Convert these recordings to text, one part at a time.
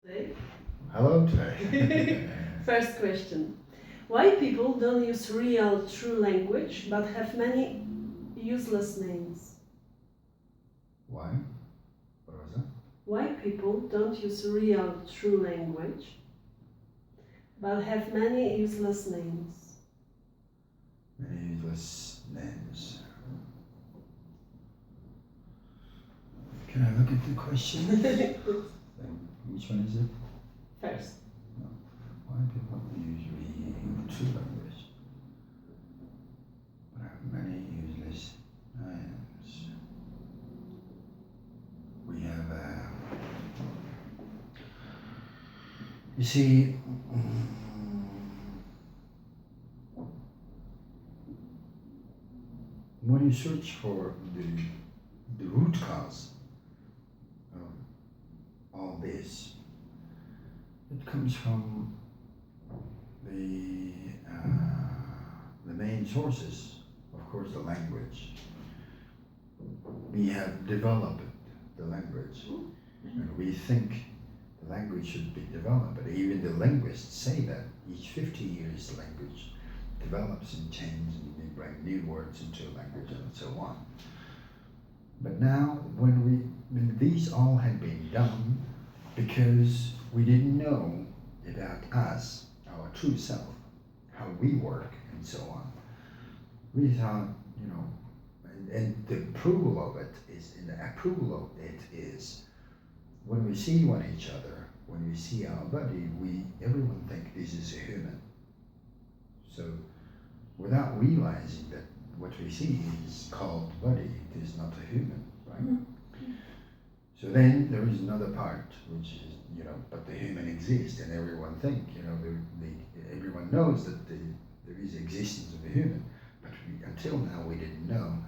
Today. Hello today. First question. Why people don't use real true language but have many useless names? Why? What was that? Why people don't use real true language but have many useless names? Many useless names. Can I look at the question? Which one is it? First. Why people use real true language but have many useless names? We have you see, when you search for the root cause of all this, it comes from the main sources, of course, the language. We have developed the language, and we think the language should be developed, but even the linguists say that each 50 years language develops and changes, and we bring new words into language and so on. But now, when these all had been done because we didn't know about us, our true self, how we work, and so on. We thought, and the approval of it is, when we see each other, when we see our body, everyone think this is a human. So, without realizing that what we see is called body, it is not a human, right? Mm-hmm. So then there is another part, which is, but the human exists, and everyone think, everyone knows that there is existence of a human, but until now we didn't know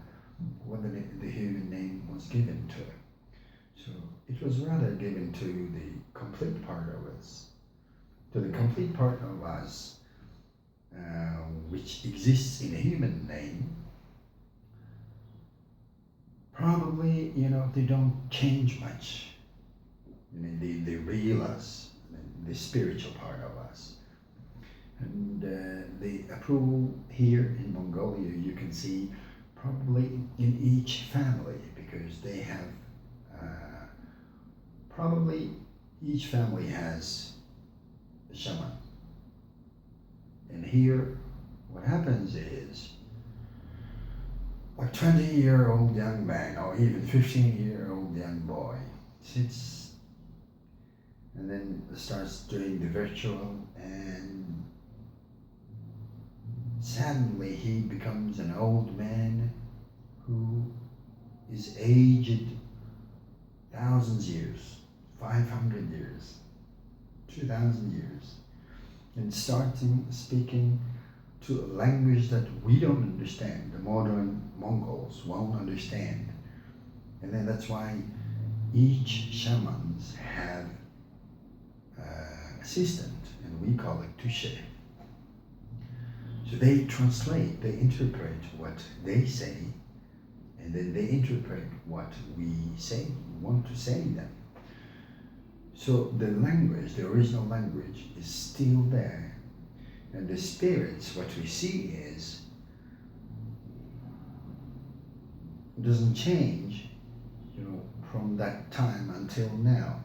whether the human name was given to it. So it was rather given to the complete part of us, which exists in a human name. Probably, they don't change much. The real us, the spiritual part of us. And the approval here in Mongolia, you can see probably in each family, because they have, probably each family has a shaman. And here, what happens is, a 20-year-old young man, or even 15-year-old young boy, sits and then starts doing the ritual, and suddenly he becomes an old man who is aged thousands years, 500 years, 2,000 years, and starting speaking to a language that we don't understand, the modern Mongols won't understand. And then that's why each shamans have assistant, and we call it touche. So they translate, they interpret what they say, and then they interpret what we say, want to say them. So the language, the original language, is still there. And the spirits, what we see doesn't change, from that time until now.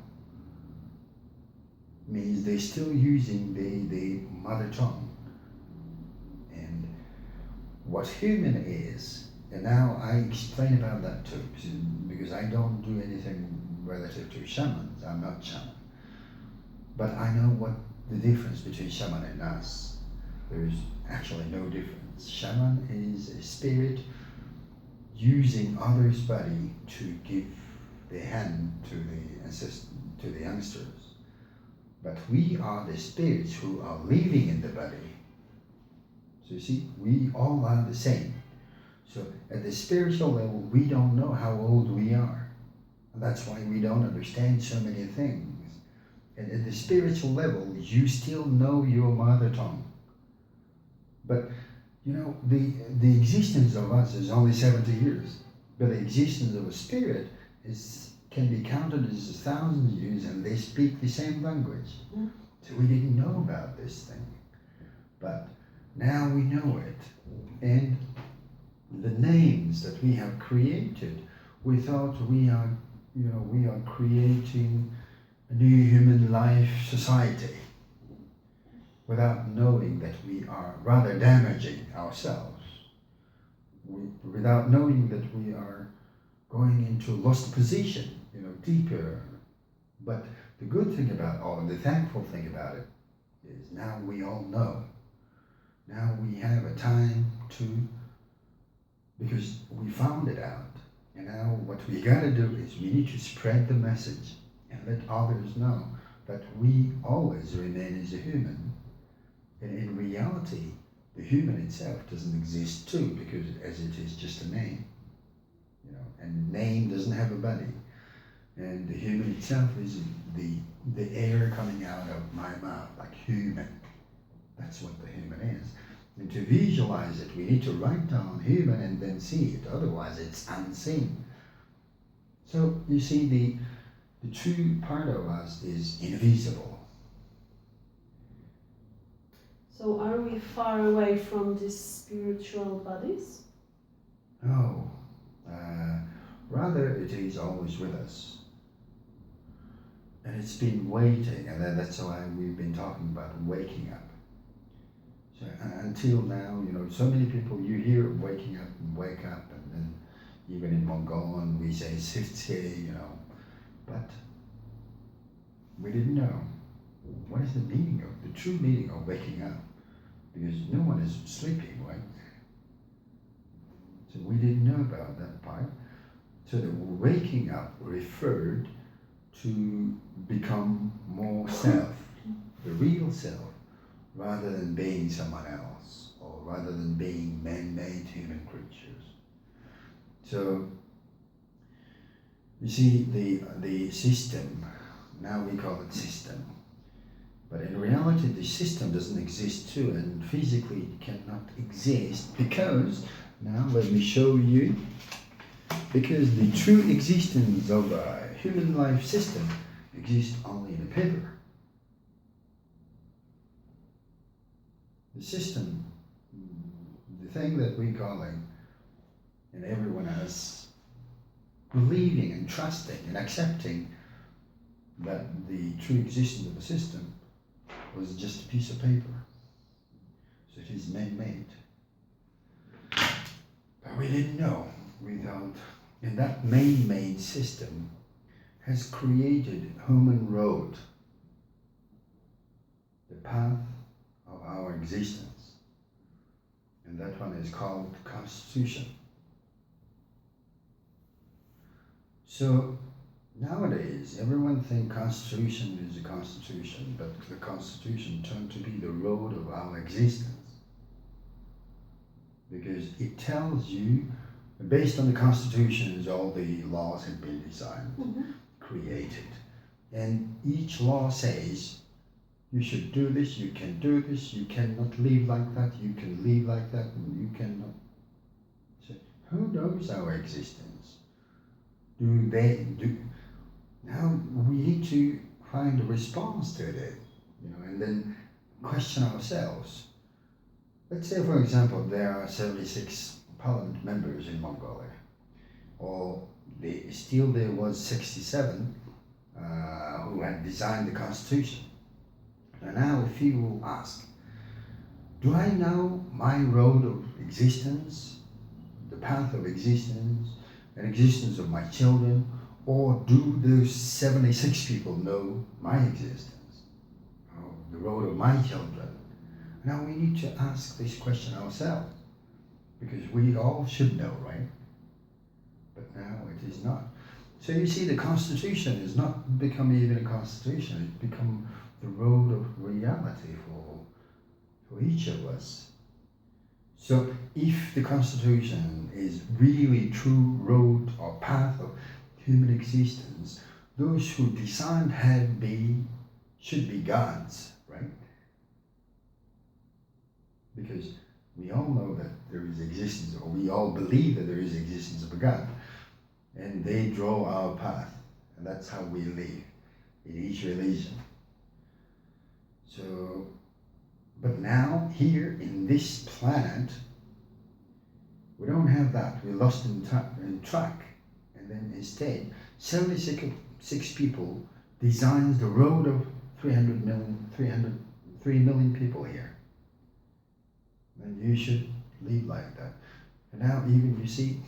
Means they're still using the mother tongue. And what human is, and now I explain about that too, because I don't do anything relative to shamans. I'm not shaman. But I know what the difference between shaman and us. There's actually no difference. Shaman is a spirit using others' body to give the hand to the youngsters. But we are the spirits who are living in the body. So you see, we all are the same. So at the spiritual level, we don't know how old we are. And that's why we don't understand so many things. And at the spiritual level, you still know your mother tongue. But, the existence of us is only 70 years. But the existence of a spirit can be counted as 1,000 years and they speak the same language. Mm. So we didn't know about this thing. But now we know it. And the names that we have created, we thought we are creating a new human life society without knowing that we are rather damaging ourselves, without knowing that we are going into lost position, deeper. But the good thing about all, and the thankful thing about it, is now we all know. Now we have a time to, because we found it out. And now what we gotta do is we need to spread the message and let others know that we always remain as a human. And in reality, the human itself doesn't exist too, because as it is just a name. And name doesn't have a body. And the human itself is the air coming out of my mouth, like human. That's what the human is. And to visualize it, we need to write down human and then see it. Otherwise, it's unseen. So you see, the true part of us is invisible. So are we far away from these spiritual bodies? No. Rather, it is always with us. And it's been waiting, and that's why we've been talking about waking up. So until now, so many people, you hear waking up and wake up, and then even in Mongolian we say siftsye, but we didn't know what is the meaning of, the true meaning of waking up, because no one is sleeping, right? So we didn't know about that part. So the waking up referred to become more self, the real self, rather than being someone else, or rather than being man-made human creatures. So, you see, the system, now we call it system, but in reality the system doesn't exist too, and physically it cannot exist, because, now let me show you, because the true existence of a human life system exists only in a paper. The system, the thing that we call it, and everyone else believing and trusting and accepting that the true existence of a system was just a piece of paper. So it is man-made. But we didn't know. We thought, and that man-made system has created human road, the path of our existence, and that one is called Constitution. So nowadays everyone thinks Constitution is a Constitution, but the Constitution turned to be the road of our existence, because it tells you, based on the Constitution, all the laws have been designed, created, and each law says you should do this, you can do this, you cannot live like that, you can live like that, and you cannot. So who knows our existence? Do they do? Now we need to find a response to it, and then question ourselves. Let's say, for example, there are 76 parliament members in Mongolia, or there was 67 who had designed the constitution. And now if you will ask, do I know my road of existence, the path of existence, and existence of my children, or do those 76 people know my existence, or the road of my children? Now we need to ask this question ourselves, because we all should know, right? But now it is not. So you see, the Constitution has not become even a Constitution, it's become the road of reality for each of us. So if the Constitution is really true road or path of human existence, those who designed should be gods, right? Because we all know that there is existence, or we all believe that there is existence of a God, and they draw our path, and that's how we live in each religion. So, but now here in this planet, we don't have that. We lost in track, and then instead, 76 people designs the road of 3 million people here. And you should live like that. And now even you see,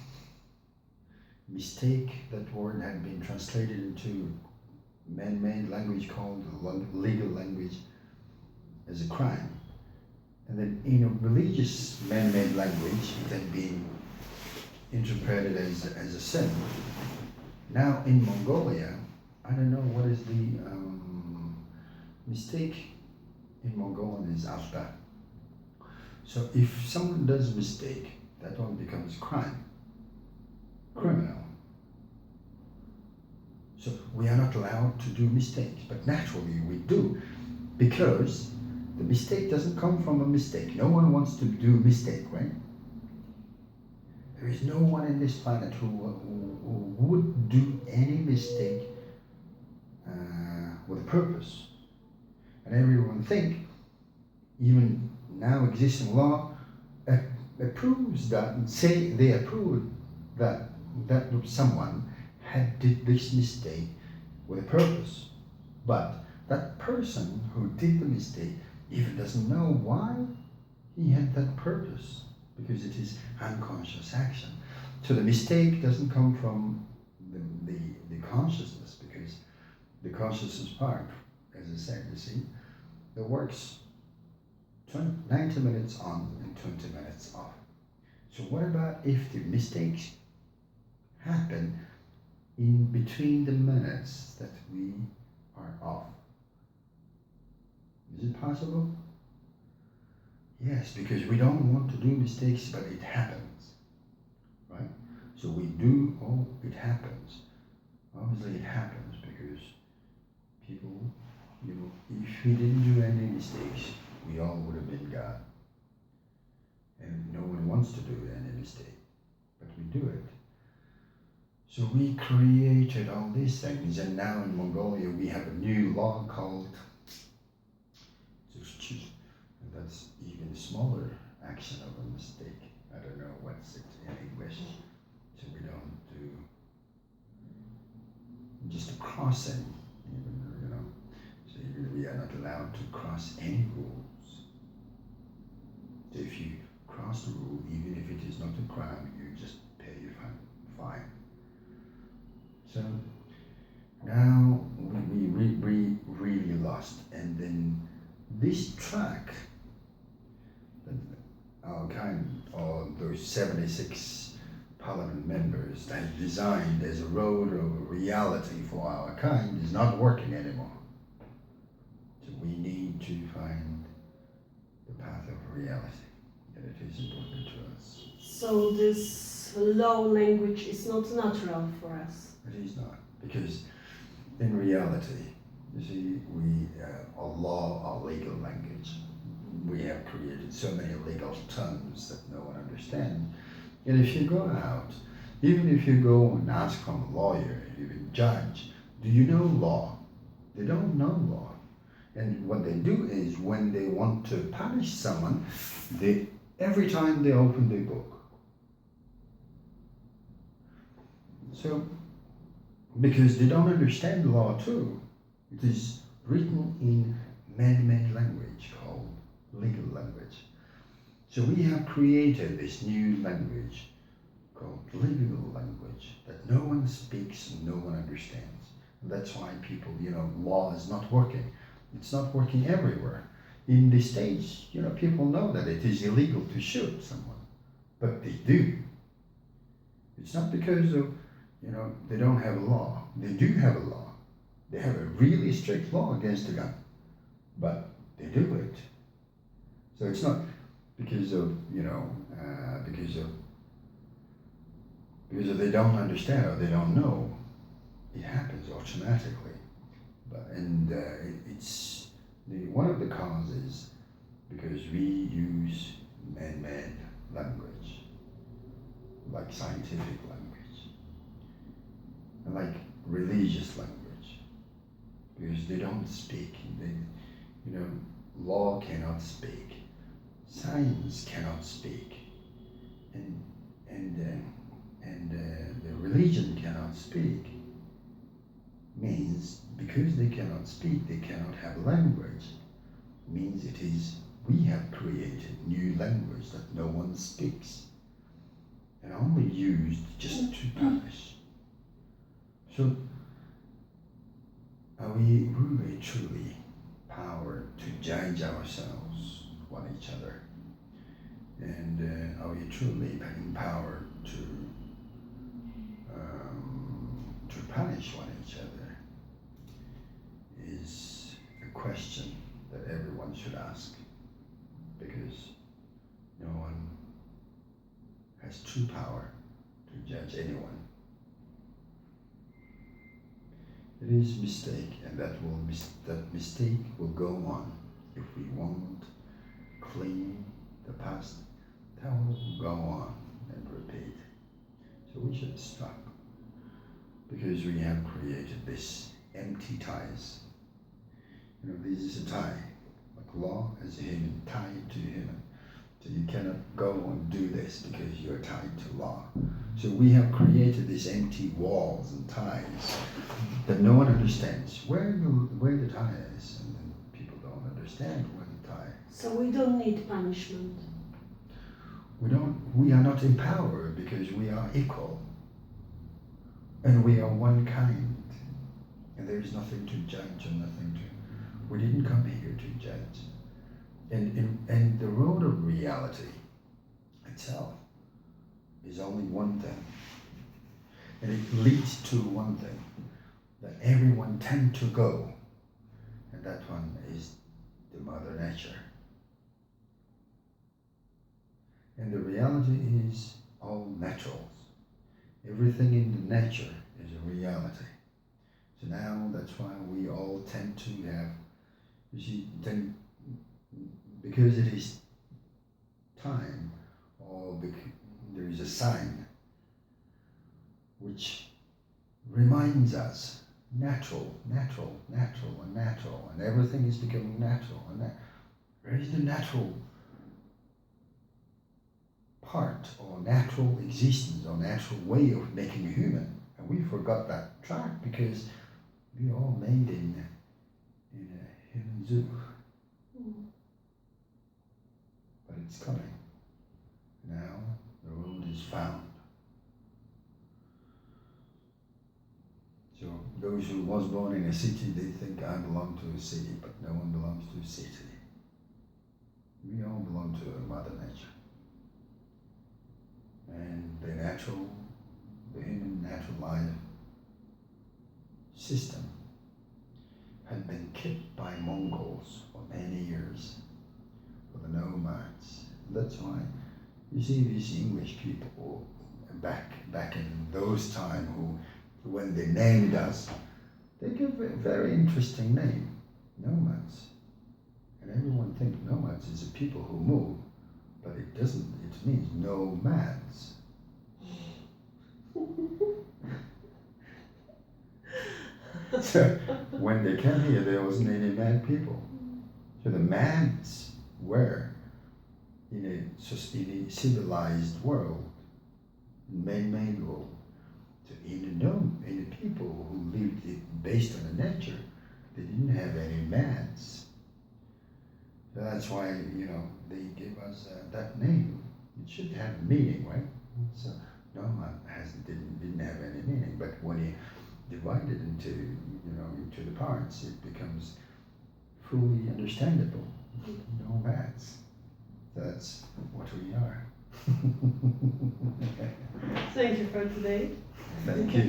mistake, that word had been translated into man-made language called legal language as a crime. And then in a religious man-made language, it had been interpreted as a sin. Now in Mongolia, I don't know what is the mistake in Mongolian is alta. So if someone does a mistake, that one becomes crime, criminal. So we are not allowed to do mistakes, but naturally we do, because the mistake doesn't come from a mistake. No one wants to do a mistake, right? There is no one in this planet who would do any mistake with a purpose. And everyone think, even now existing law approves that, and say they approve that someone had did this mistake with a purpose. But that person who did the mistake even doesn't know why he had that purpose, because it is unconscious action. So the mistake doesn't come from the consciousness, because the consciousness part, as I said, you see, that works 90 minutes on and 20 minutes off. So what about if the mistakes happen in between the minutes that we are off? Is it possible? Yes, because we don't want to do mistakes, but it happens, right? So we do, it happens. Obviously it happens because people, if we didn't do any mistakes, we all would have been God. And no one wants to do any mistake, but we do it. So we created all these things, and now in Mongolia we have a new law called, and that's even smaller action of a mistake. I don't know what's it in English, so we don't do just a crossing, so we are not allowed to cross any rules. So if you cross the rule, even if it is not a crime, you just pay your fine. So now we really lost, and then this track, our kind, or those 76 parliament members that designed as a road of reality for our kind, is not working anymore. So we need to find the path of reality, and it is important to us. So this low language is not natural for us. It is not, because in reality, you see, our law, our legal language, we have created so many legal terms that no one understands. And if you go out, even if you go and ask from a lawyer, even judge, do you know law? They don't know law. And what they do is, when they want to punish someone, every time they open their book. So, because they don't understand law too. It is written in man-made language called legal language. So we have created this new language called legal language that no one speaks and no one understands. And that's why people, law is not working. It's not working everywhere. In the States, people know that it is illegal to shoot someone, but they do. It's not because of, they don't have a law. They do have a law. They have a really strict law against a gun, but they do it. So it's not because of, because they don't understand or they don't know. It happens automatically. It's one of the causes because we use man-made language, like scientific language, and like religion. religious language, because they don't speak. Law cannot speak, science cannot speak, and the religion cannot speak. Means because they cannot speak, they cannot have language. Means it is we have created new language that no one speaks, and only used just to punish. So, are we really truly empowered to judge ourselves, one each other? And are we truly empowered to punish one each other? Is a question that everyone should ask, because no one has true power to judge anyone. It is mistake, and that mistake will go on. If we won't clean the past, that will go on and repeat. So we should stop, because we have created this empty ties. This is a tie, like law is a human, tied to human. So you cannot go and do this because you're tied to law. So we have created these empty walls and ties that no one understands where the tie is, and then people don't understand where the tie is. So we don't need punishment. We are not empowered because we are equal, and we are one kind, and there is nothing to judge and nothing to. We didn't come here to judge. And the road of reality itself is only one thing. And it leads to one thing that everyone tend to go. And that one is the Mother Nature. And the reality is all naturals. Everything in the nature is a reality. So now that's why we all tend to have, because it is time, or there is a sign which reminds us natural, and everything is becoming natural. And where is the natural part, or natural existence, or natural way of making a human? And we forgot that track because we are all made in a human zoo. But it's coming. Now the road is found. So those who was born in a city, they think I belong to a city, but no one belongs to a city. We all belong to Mother Nature. And the human natural life system had been kept by Mongols for many years, for the nomads. That's why you see these English people back in those times who, when they named us, they give a very interesting name, nomads. And everyone thinks nomads is a people who move, but it doesn't. It means nomads. So when they came here, there wasn't any mad people. So the mads were in a civilized world, man-made world. So in the people who lived it based on the nature, they didn't have any mads. So that's why they gave us that name. It should have meaning, right? So nomad didn't have any meaning, but when you divide it into the parts, it becomes fully understandable. Nomads. That's what we are. Thank you for today. Thank you.